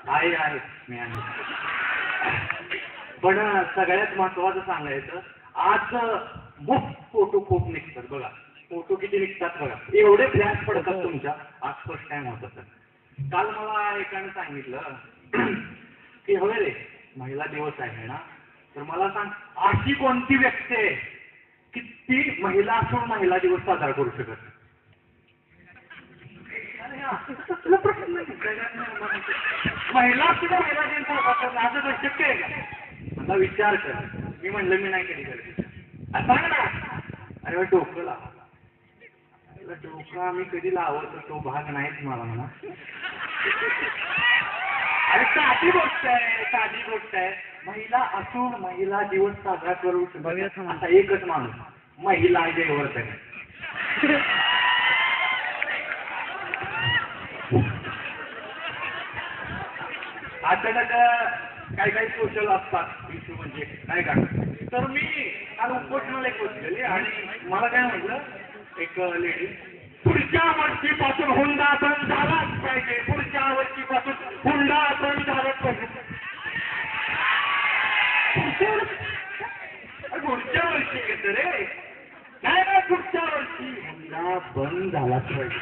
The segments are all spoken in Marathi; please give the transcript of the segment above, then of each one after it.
आहे मी आहे. पण सगळ्यात महत्वाचं सांगायचं, आज बुक फोटो खूप निघतात बघा. फोटो किती निघतात बघा, एवढे फ्लॅश पडतात तुमच्या. आज फर्स्ट टाइम होत सर. काल मला एकाने सांगितलं की होय रे, महिला दिवस आहे ना, तर मला सांग अशी कोणती व्यक्ती आहे की ती महिला असून महिला दिवस साजरा करू शकत. महिला सुद्धा महिला दिन असं शक्य आहे का? आता विचार कर. मी म्हणलं मी नाही कधी करते. सांग ना. अरे डोकं लावा. डोकं आम्ही कधी लावत तो भाग नाहीच मला म्हणा. अरे साधी गोष्ट आहे, साधी गोष्ट आहे. महिला असून महिला दिवस साजरा करू शकत आता एकच माणूस, महिला जयवर्धन. अचानक काही काही सोशल असतात इश्यू म्हणजे नाही का. तर मी काल उपोषणाला एक बसलेली आणि मला काय म्हटलं एक लेडी, पुढच्या वर्षीपासून हुंडा बंद झालाच पाहिजे, पुढच्या वर्षीपासून हुंडा बंद झालाच पाहिजे. पुढच्या वर्षी घेतं रे, नाही ना पुढच्या वर्षी हुंडा बंद झालाच पाहिजे.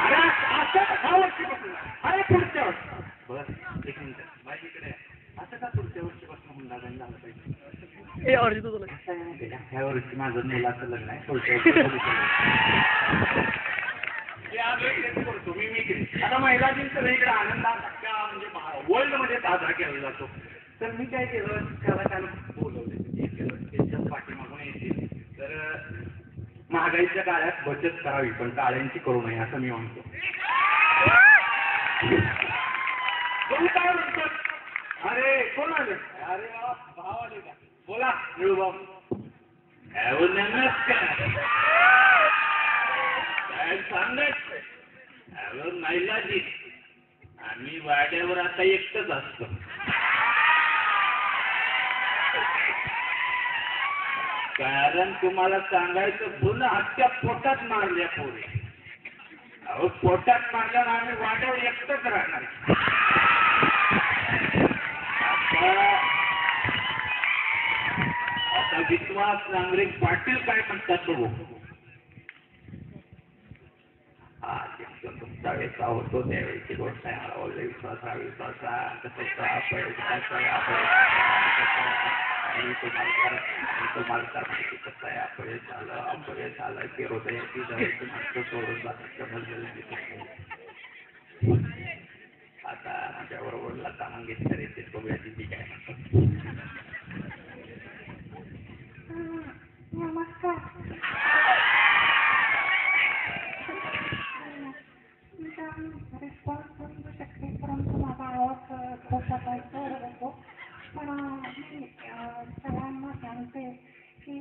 अरे असं ह्या वर्षीपासून, अरे पुढच्या वर्षी. बस एक मिनिट बाई इकडे, असं का पुढच्या वर्षीपासून हुंडा बंद झाला पाहिजे? ह्या वर्षी माझं मुलाचं लग्न आहे, करतो मी. आता महिला दिन सगळीकडे आनंदात म्हणजे वर्ल्ड मध्ये साजरा केला जातो. तर मी काय केलं, त्याला काल बोलवले त्याच्या पाठीमागून येतील. तर महागाईच्या काळात बचत करावी पण टाळ्यांची करू नये असं मी म्हणतो. काय म्हणतात? अरे कोण आले? अरे भाव आले का? बोला निळू भाऊ. नमस्कार. काय सांगत महिला दिन, आम्ही वाड्यावर आता एकटंच असतो. कारण तुम्हाला सांगायचं, जुनं हत्या पोटात मारल्या पोरी. अहो पोटात मारल्यावर आम्ही वाड्यावर एकटंच राहणार. आता विश्वास नांगरे पाटील काय म्हणतात बघू. हा तुमचा वेळेचा होतो त्यावेळेची गोष्ट आहे. मला बोलले विश्वासा विश्वासा कसा तुम्हाला माहिती कसं आहे. अपयश आलं की हृदयाची जवळची माणसं सोडून जातात. आता माझ्याबरोबर लता मंगेशकर येते, बघूया ती काय म्हणतात. नमस्कार. रिस्पॉन्स करू शकते, परंतु माझा आवाज पोटात होतो. पण मी सगळ्यांना सांगते की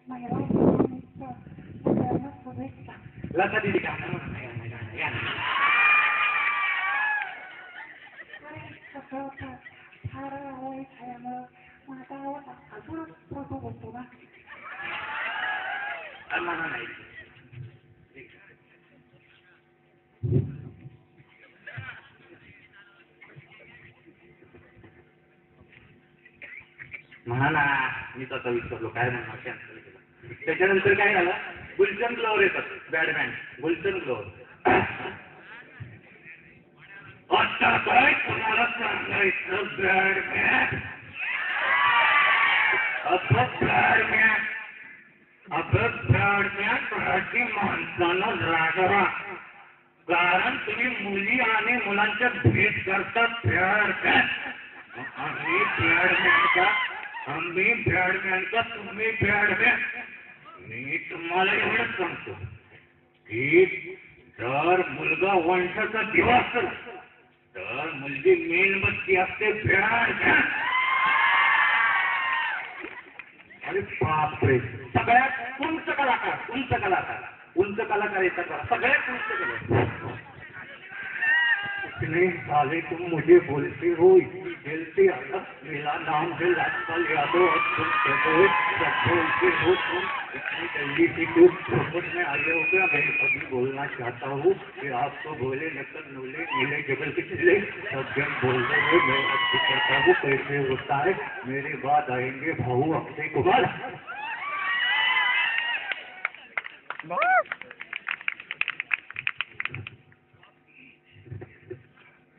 महिला सगळ्यांना शुभेच्छा. लता दिदी का कसं होतं, फार वाईट झाल्यामुळं माझा आवाज अजूनच फोटो बोलतो ना. मला नाही म्हणा ना. मी तसा विचारलो काय म्हणणार, कॅन्सल केलं. त्याच्यानंतर काय झालं, गुलशन फ्लॉवर येतात बॅडमॅन, गुलशन फ्लॉवर. आता काय तुम्हाला सांगायचं बॅडमॅन, मराठी माणसानं रागावा. कारण तुम्ही मुली आणि मुलांच्या भेट करतात बॅडमॅन. आम्ही बॅडमॅनचा तुम्ही बॅडमॅन. मी तुम्हाला एवढंच सांगतो की जर मुलगा वंशाचा दिवस तर मुलगी मेणबत्ती असते बॅडमॅन. अरे बापरे, सगळ्यात उंच कलाकार येतात बघा, सगळ्यात उंच कलाकार. इतने साले तुम मुझे बोलते हो, दिल से आया मेरा नाम है लाजपाल यादव और तुम कहते हो सब बोलते हो तुम इतनी जल्दी से क्यों समझ में आ गया होगा। मैं अभी बोलना चाहता हूँ कि आप तो बोले नकल नूले नीले जबल के चले सब जन बोल रहे हो। मैं अब कहता हूँ कैसे होता है मेरे बाद आएंगे भाऊ अक्षय कुमार।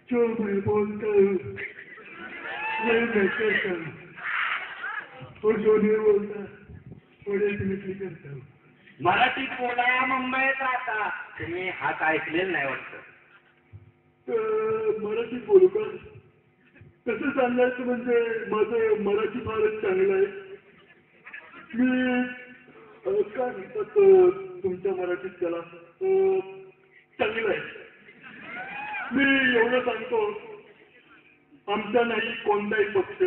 जो मैं बोलता हूँ वही मैं करता हूँ और जो नहीं बोलता वो डेफिनेटली करता हूँ। मराठीत बोला मुंबईत राहता तुम्ही हात ऐकलेलं नाही वाटतं। मराठीत बोलू का? कसं सांगायचं म्हणजे माझं मराठी फारच चांगलं आहे. मी काय म्हणतात तुमच्या मराठीत त्याला चांगलं आहे. मी एवढं सांगतो आमचा नाही कोणताही पक्ष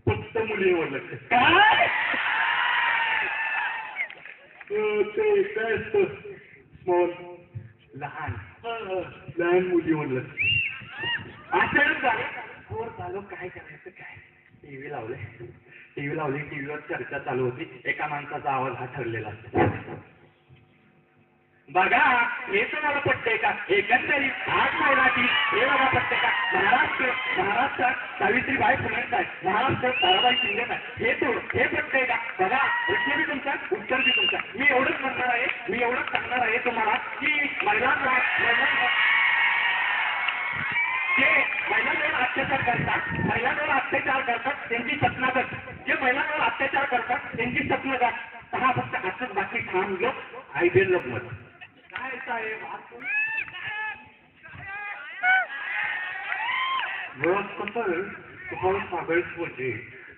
फक्त मुलीवर लक्ष. काय ते काय असतं स्मॉल लहान लहान मुलीवर लक्ष. अचानक झाले बोर झालो काय करायचं काय. टीव्ही लावली टीव्हीवर चर्चा चालू होती. एका माणसाचा आवाज हा ठरलेला असतो. बघा हे तुम्हाला पटतंय का एकंदरीत आज मराठी हे बघा पटतंय का. महाराष्ट्रात सावित्रीबाई फुलेंचा आहे. महाराष्ट्रात ताराबाई शिंदेच आहे. हे पटतंय का बघा. प्रश्न बी तुमचा उत्तर बी तुमचा. मी एवढंच सांगणार आहे तुम्हाला की महिलांवर अत्याचार करतात त्यांची सपनागत जे महिलांवर अत्याचार करतात त्यांची सपनागत हा फक्त असंच बाकी ठाम लोक आयडियल लोक मत काय साहेब कसं तुम्हाला सांगायचं म्हणजे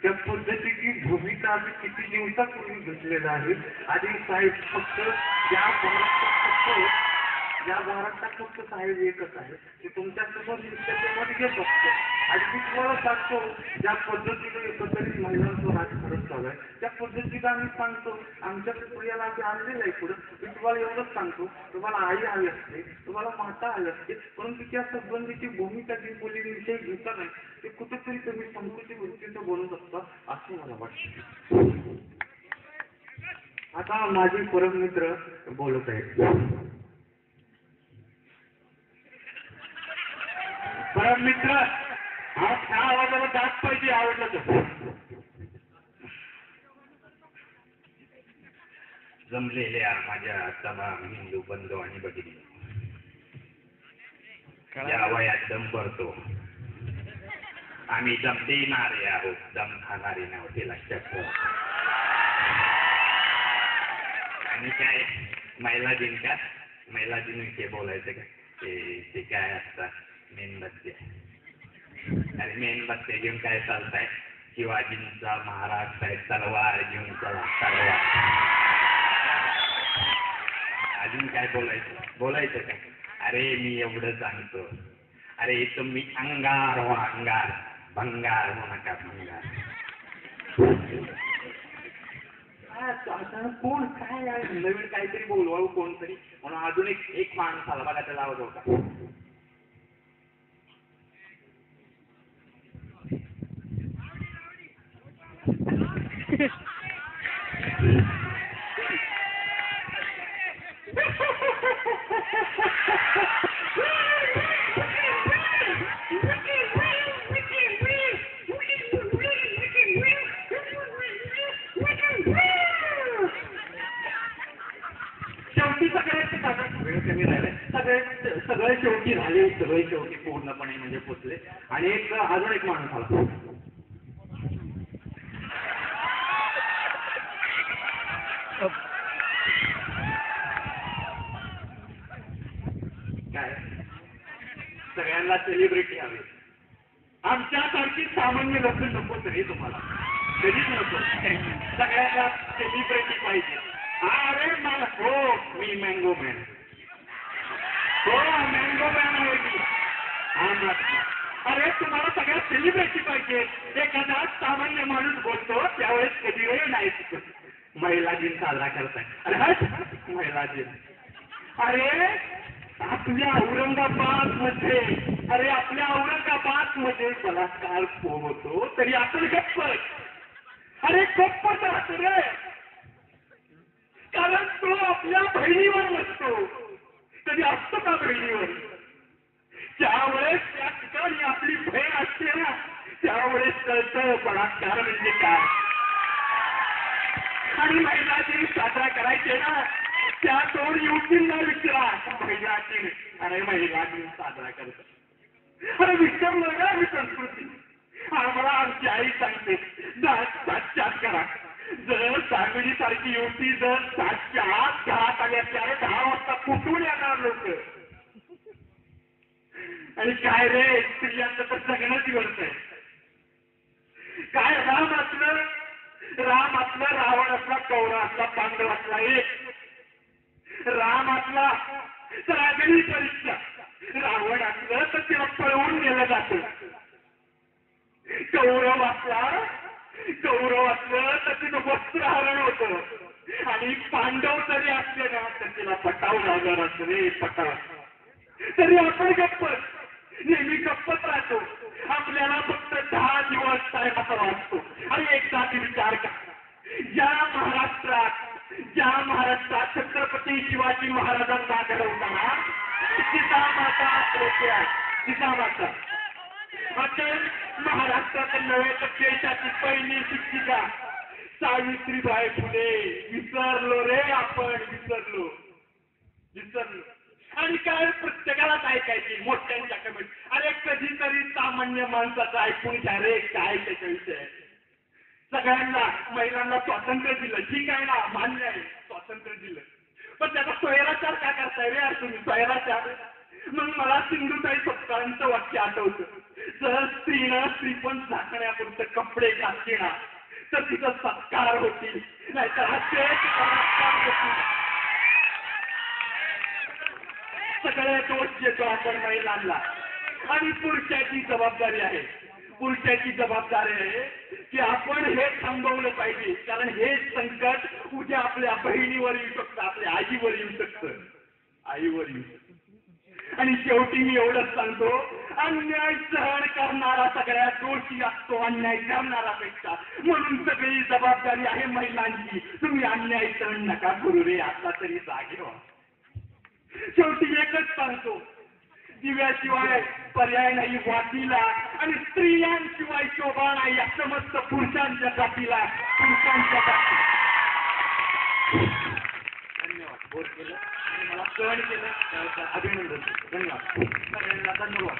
त्या पद्धतीची भूमिका आम्ही किती दिवसापूर्वी घेतलेला आहे. आणि साहेब फक्त या महाराष्ट्रात फक्त साहेब एकच आहे की तुमच्या समोर त्याच्यामध्ये घेत असतो. आणि मी तुम्हाला सांगतो ज्या पद्धतीने एकंदरीत महिलांचं राजकारण चालू आहे त्या पद्धतीने आम्ही सांगतो आमच्या स्त्रियाला आम्ही आणलेलं आहे पुढं. मी तुम्हाला एवढंच सांगतो तुम्हाला आई हवी असते तुम्हाला माता हवी असते परंतु त्या संबंधीची भूमिका जी मुलींविषयी घेता नाही ते कुठेतरी तुम्ही संकुची वृत्तीचं बोलत असता असं मला वाटतं. आता माझे परममित्र बोलत आहेत. परममित्र ह्या आवाजाला जात पाहिजे आवडलं तर. जमलेल्या माझ्या तमाम हिंदू बंधू आणि भगिनी या वयात दम भरतो आम्ही दम देणारे आहोत दम खाणारे नव्हते लक्षात ठेवा. आणि काय महिला दिन विषयी बोलायचं का ते काय असतात मेणबत्त्या. अरे मेणबत्त्या घेऊन काय चालताय शिवाजींचा महाराज साहेब तलवार घेऊन चला तलवार. अजून काय बोलायचं काय. अरे मी एवढं सांगतो अरे तुम्ही अंगार हो अंगार भंगार हो नका भंगार. कोण काय नवीन काहीतरी बोलवावं कोणतरी म्हणून अजून एक माणूस आला बघा त्याला आवाज होता. सगळे शेवटी पूर्णपणे म्हणजे पोचले. आणि अजून एक माणूस आला. काय सगळ्यांना सेलिब्रिटी हवी. आमच्यासारखी सामान्य लोक नको तरी तुम्हाला कधीच नको. सगळ्यांना सेलिब्रिटी पाहिजे. अरे मला हो मी मँगो मॅन आहे मी. अरे तुम्हाला सगळ्या सेलिब्रिटी पाहिजे. एखादा सामान्य माणूस बोलतो त्यावेळेस कधी वेळ नाही महिला दिन साजरा करताय. अरे महिला दिन अरे आपल्या औरंगाबाद मध्ये अरे आपल्या औरंगाबाद मध्ये बलात्कार होतो तरी आपण गप्प. अरे गप्पच राहतो रे, कारण तो आपल्या बहिणीवर नसतो. कधी असतो का बहिणीवर? त्यावेळेस त्या ठिकाणी आपली बहीण असते ना, त्यावेळेस कळतं बलात्कार म्हणजे काय. आणि महिला दिन साजरा करायचे ना, त्या दोन युवतींना विचारा महिला दिन. अरे महिला दिन साजरा करतात, अरे विसरलो ना मी संस्कृती. आम्हाला आमची आई सांगते सातच्या करा. जर सांगली सारखी युवती जर 7च्या आत घरात आली असते, अरे 10 वाजता कुठून येणार लोक. आणि काय रे, स्त्रियांचं तर जगणं दिवस आहे. काय राम असलं रावण असला, कौरव असला, पांडव असला एक. राम असला तर अग्नी परीक्षा, रावण असलं तर तिला पळवून नेलं जातं. कौरव असलं तर तिचं वस्त्रहरण होतं. आणि पांडव जरी असले ना तर तिला पटाव लागणार असं रे, पटाव. तरी आपण गप्पच, नेहमी गप्पत राहतो. आपल्याला फक्त 10 दिवस टायमाचा वाचतो. आणि एकदा विचार करा, ज्या महाराष्ट्रात छत्रपती शिवाजी महाराजांना घडवताना जिजामाता होत्या. जिजामाता अखेर महाराष्ट्रात नव्हे तर देशाची पहिली शिक्षिका सावित्रीबाई फुले. विसरलो रे आपण, विसरलो. आणि काय प्रत्येकालाच ऐकायची मोठ्यांच्या कमेंट. अरे कधीतरी सामान्य माणसाचं ऐकून घ्या रे, काय त्याच्याविषयी. सगळ्यांना महिलांना स्वातंत्र्य दिलं, ठीक आहे ना, मान्य आहे, स्वातंत्र्य दिलं. पण त्याचा स्वैराचार काय करताय रे यार तुम्ही, स्वैराचार. मग मला सिंधुताई सपकाळांचं वाक्य आठवतं, जर स्त्रीपण झाकण्यापुरतं कपडे घातले ना तर तिचा सत्कार होतील, नाहीतर बलात्कार होतील. सगळे दोष देतो आपण महिलांना. आणि पुरुषाची जबाबदारी आहे की आपण हे थांबवलं पाहिजे. कारण हे संकट उद्या आपल्या बहिणीवर येऊ शकतं, आपल्या आईवर येऊ शकतं. आणि शेवटी मी एवढंच सांगतो, अन्याय सहन करणारा सगळ्यात दोषी असतो अन्याय करणारापेक्षा. म्हणून सगळी जबाबदारी आहे महिलांची. तुम्ही अन्याय सहन नका करू रे, आता तरी जागे व्हा. शेवटी एकच सांगतो, दिव्याशिवाय पर्याय नाही वाटीला, आणि स्त्रियांशिवाय शोभा नाही असं मस्त पुरुषांच्या जातीला. धन्यवाद. बोल केलं आणि मला सहन केलं, अभिनंदन. धन्यवाद. धन्यवाद.